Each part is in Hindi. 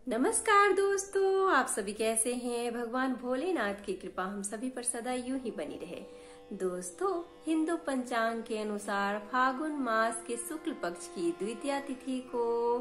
नमस्कार दोस्तों, आप सभी कैसे हैं। भगवान भोलेनाथ की कृपा हम सभी पर सदा यूं ही बनी रहे। दोस्तों, हिंदू पंचांग के अनुसार फागुन मास के शुक्ल पक्ष की द्वितीया तिथि को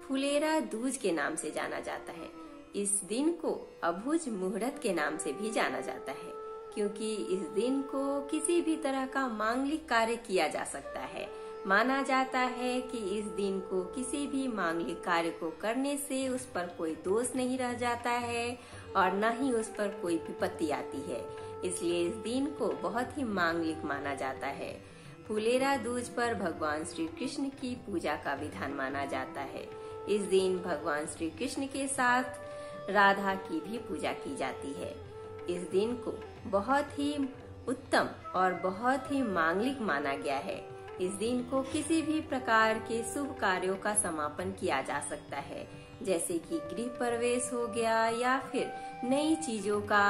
फुलेरा दूज के नाम से जाना जाता है। इस दिन को अभुज मुहूर्त के नाम से भी जाना जाता है, क्योंकि इस दिन को किसी भी तरह का मांगलिक कार्य किया जा सकता है। माना जाता है कि इस दिन को किसी भी मांगलिक कार्य को करने से उस पर कोई दोष नहीं रह जाता है और न ही उस पर कोई विपत्ति आती है। इसलिए इस दिन को बहुत ही मांगलिक माना जाता है। फुलेरा दूज पर भगवान श्री कृष्ण की पूजा का विधान माना जाता है। इस दिन भगवान श्री कृष्ण के साथ राधा की भी पूजा की जाती है। इस दिन को बहुत ही उत्तम और बहुत ही मांगलिक माना गया है। इस दिन को किसी भी प्रकार के शुभ कार्यों का समापन किया जा सकता है, जैसे कि गृह प्रवेश हो गया या फिर नई चीजों का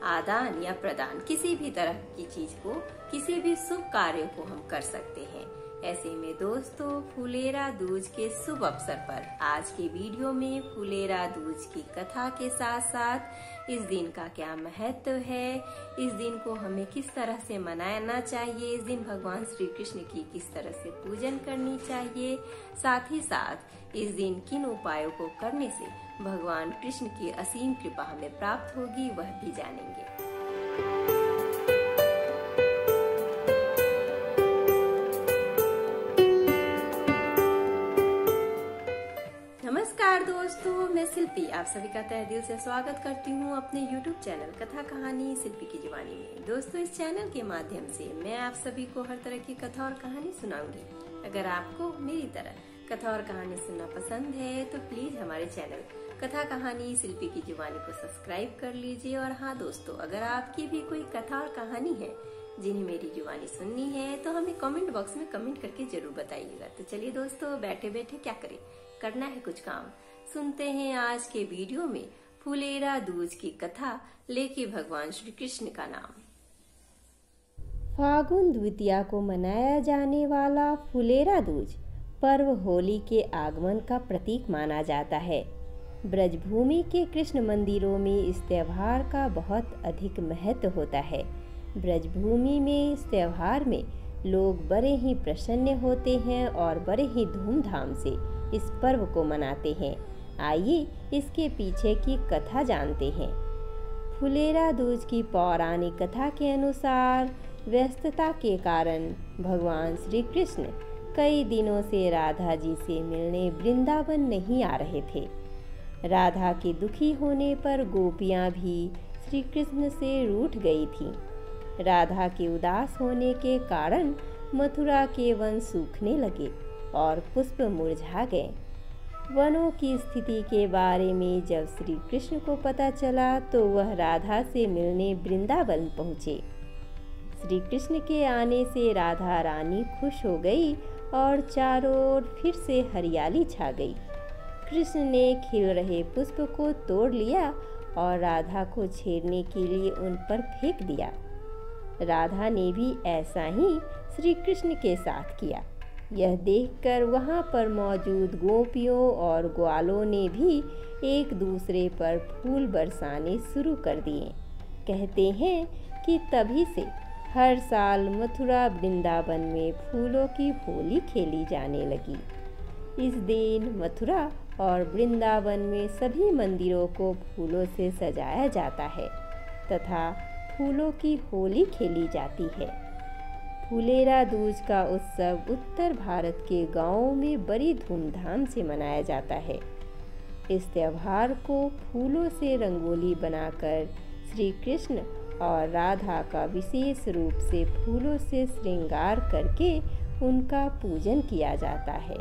आदान या प्रदान। किसी भी तरह की चीज को, किसी भी शुभ कार्य को हम कर सकते हैं। ऐसे में दोस्तों, फुलेरा दूज के शुभ अवसर पर आज के वीडियो में फुलेरा दूज की कथा के साथ साथ इस दिन का क्या महत्व है, इस दिन को हमें किस तरह से मनाना चाहिए, इस दिन भगवान श्री कृष्ण की किस तरह से पूजन करनी चाहिए, साथ ही साथ इस दिन किन उपायों को करने से भगवान कृष्ण की असीम कृपा हमें प्राप्त होगी, वह भी जानेंगे। नमस्कार दोस्तों, मैं शिल्पी आप सभी का तहे दिल से स्वागत करती हूँ अपने YouTube चैनल कथा कहानी शिल्पी की जुबानी में। दोस्तों, इस चैनल के माध्यम से मैं आप सभी को हर तरह की कथा और कहानी सुनाऊंगी। अगर आपको मेरी तरह कथा और कहानी सुनना पसंद है तो प्लीज हमारे चैनल कथा कहानी शिल्पी की जुबानी को सब्सक्राइब कर लीजिए। और हाँ दोस्तों, अगर आपकी भी कोई कथा और कहानी है जिन्हें मेरी जुबानी सुननी है तो हमें कमेंट बॉक्स में कमेंट करके जरूर बताइएगा। तो चलिए दोस्तों, बैठे बैठे क्या करें, करना है कुछ काम। सुनते हैं आज के वीडियो में फुलेरा दूज की कथा, लेके भगवान श्री कृष्ण का नाम। फागुन द्वितीया को मनाया जाने वाला फुलेरा दूज पर्व होली के आगमन का प्रतीक माना जाता है। ब्रजभूमि के कृष्ण मंदिरों में इस त्योहार का बहुत अधिक महत्व होता है। ब्रजभूमि में इस त्योहार में लोग बड़े ही प्रसन्न होते हैं और बड़े ही धूमधाम से इस पर्व को मनाते हैं। आइए इसके पीछे की कथा जानते हैं। फुलेरा दूज की पौराणिक कथा के अनुसार व्यस्तता के कारण भगवान श्री कृष्ण कई दिनों से राधा जी से मिलने वृंदावन नहीं आ रहे थे। राधा के दुखी होने पर गोपियां भी श्री कृष्ण से रूठ गई थीं। राधा के उदास होने के कारण मथुरा के वन सूखने लगे और पुष्प मुरझा गए। वनों की स्थिति के बारे में जब श्री कृष्ण को पता चला तो वह राधा से मिलने वृंदावन पहुँचे। श्री कृष्ण के आने से राधा रानी खुश हो गई और चारों ओर फिर से हरियाली छा गई। कृष्ण ने खिल रहे पुष्प को तोड़ लिया और राधा को छेड़ने के लिए उन पर फेंक दिया। राधा ने भी ऐसा ही श्री कृष्ण के साथ किया। यह देखकर वहाँ पर मौजूद गोपियों और ग्वालों ने भी एक दूसरे पर फूल बरसाने शुरू कर दिए। कहते हैं कि तभी से हर साल मथुरा वृंदावन में फूलों की होली खेली जाने लगी। इस दिन मथुरा और वृंदावन में सभी मंदिरों को फूलों से सजाया जाता है तथा फूलों की होली खेली जाती है। फुलेरा दूज का उत्सव उत्तर भारत के गांवों में बड़ी धूमधाम से मनाया जाता है। इस त्योहार को फूलों से रंगोली बनाकर श्री कृष्ण और राधा का विशेष रूप से फूलों से श्रृंगार करके उनका पूजन किया जाता है।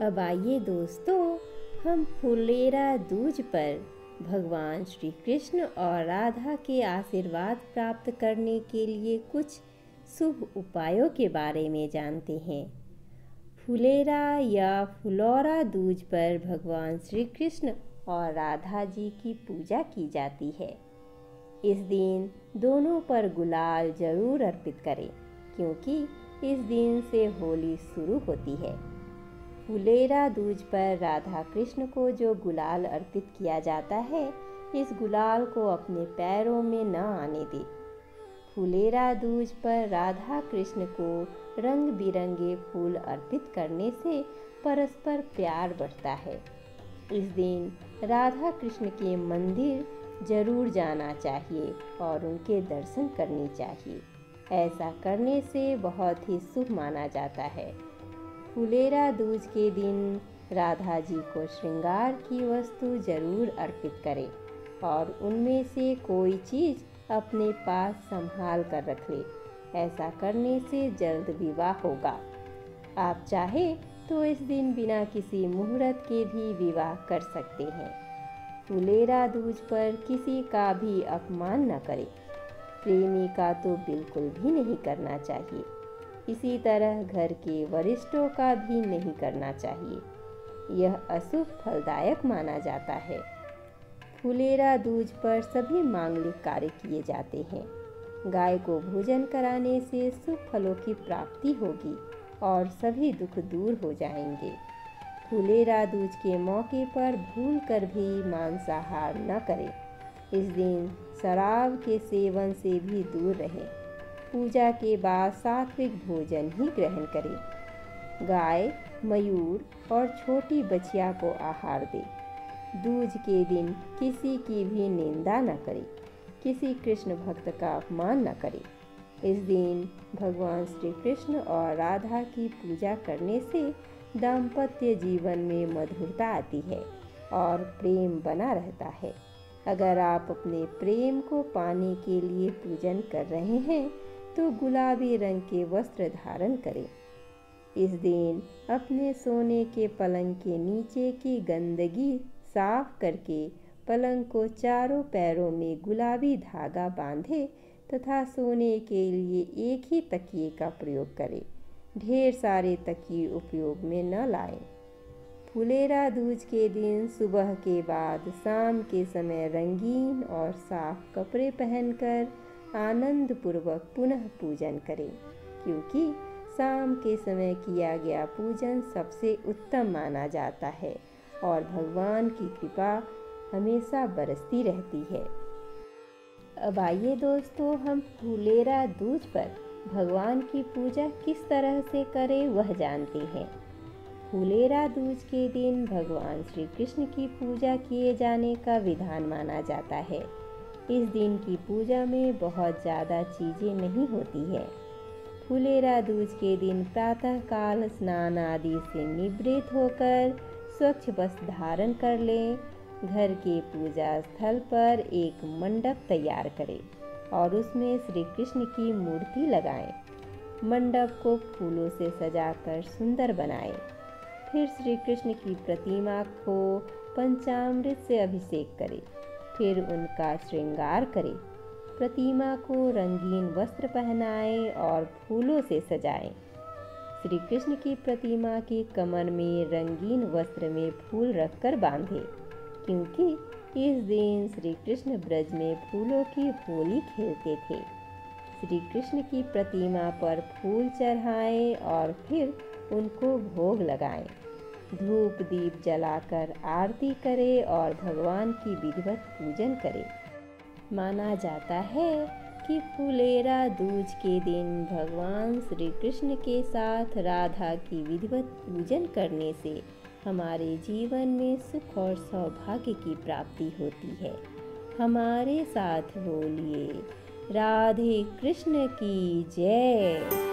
अब आइए दोस्तों, हम फुलेरा दूज पर भगवान श्री कृष्ण और राधा के आशीर्वाद प्राप्त करने के लिए कुछ शुभ उपायों के बारे में जानते हैं। फुलेरा या फुलौरा दूज पर भगवान श्री कृष्ण और राधा जी की पूजा की जाती है। इस दिन दोनों पर गुलाल जरूर अर्पित करें, क्योंकि इस दिन से होली शुरू होती है। फुलेरा दूज पर राधा कृष्ण को जो गुलाल अर्पित किया जाता है, इस गुलाल को अपने पैरों में न आने दे। फुलेरा दूज पर राधा कृष्ण को रंग बिरंगे फूल अर्पित करने से परस्पर प्यार बढ़ता है। इस दिन राधा कृष्ण के मंदिर जरूर जाना चाहिए और उनके दर्शन करने चाहिए। ऐसा करने से बहुत ही शुभ माना जाता है। फुलेरा दूज के दिन राधा जी को श्रृंगार की वस्तु जरूर अर्पित करें और उनमें से कोई चीज़ अपने पास संभाल कर रख ले। ऐसा करने से जल्द विवाह होगा। आप चाहे तो इस दिन बिना किसी मुहूर्त के भी विवाह कर सकते हैं। फुलेरा दूज पर किसी का भी अपमान न करें। प्रेमी का तो बिल्कुल भी नहीं करना चाहिए। इसी तरह घर के वरिष्ठों का भी नहीं करना चाहिए। यह अशुभ फलदायक माना जाता है। फुलेरा दूज पर सभी मांगलिक कार्य किए जाते हैं। गाय को भोजन कराने से शुभ फलों की प्राप्ति होगी और सभी दुख दूर हो जाएंगे। फुलेरा दूज के मौके पर भूलकर भी मांसाहार न करें। इस दिन शराब के सेवन से भी दूर रहें। पूजा के बाद सात्विक भोजन ही ग्रहण करें। गाय, मयूर और छोटी बछिया को आहार दें। दूज के दिन किसी की भी निंदा न करें। किसी कृष्ण भक्त का अपमान न करें। इस दिन भगवान श्री कृष्ण और राधा की पूजा करने से दाम्पत्य जीवन में मधुरता आती है और प्रेम बना रहता है। अगर आप अपने प्रेम को पाने के लिए पूजन कर रहे हैं तो गुलाबी रंग के वस्त्र धारण करें। इस दिन अपने सोने के पलंग के नीचे की गंदगी साफ करके पलंग को चारों पैरों में गुलाबी धागा बांधे तथा सोने के लिए एक ही तकिए का प्रयोग करें। ढेर सारे तकिए उपयोग में न लाएं। फुलेरा दूज के दिन सुबह के बाद शाम के समय रंगीन और साफ कपड़े पहनकर आनंद पूर्वक पुनः पूजन करें, क्योंकि शाम के समय किया गया पूजन सबसे उत्तम माना जाता है और भगवान की कृपा हमेशा बरसती रहती है। अब आइए दोस्तों, हम फुलेरा दूज पर भगवान की पूजा किस तरह से करें वह जानते हैं। फुलेरा दूज के दिन भगवान श्री कृष्ण की पूजा किए जाने का विधान माना जाता है। इस दिन की पूजा में बहुत ज़्यादा चीज़ें नहीं होती है। फुलेरा दूज के दिन प्रातःकाल स्नान आदि से निवृत्त होकर स्वच्छ वस्त्र धारण कर लें। घर के पूजा स्थल पर एक मंडप तैयार करें और उसमें श्री कृष्ण की मूर्ति लगाएं। मंडप को फूलों से सजाकर सुंदर बनाएं। फिर श्री कृष्ण की प्रतिमा को पंचामृत से अभिषेक करें। फिर उनका श्रृंगार करें। प्रतिमा को रंगीन वस्त्र पहनाएं और फूलों से सजाएं। श्री कृष्ण की प्रतिमा की कमर में रंगीन वस्त्र में फूल रखकर बांधें, क्योंकि इस दिन श्री कृष्ण ब्रज में फूलों की होली खेलते थे। श्री कृष्ण की प्रतिमा पर फूल चढ़ाएं और फिर उनको भोग लगाएं। धूप दीप जलाकर आरती करें और भगवान की विधिवत पूजन करें। माना जाता है कि फुलेरा दूज के दिन भगवान श्री कृष्ण के साथ राधा की विधिवत पूजन करने से हमारे जीवन में सुख और सौभाग्य की प्राप्ति होती है। हमारे साथ बोलिए, राधे कृष्ण की जय।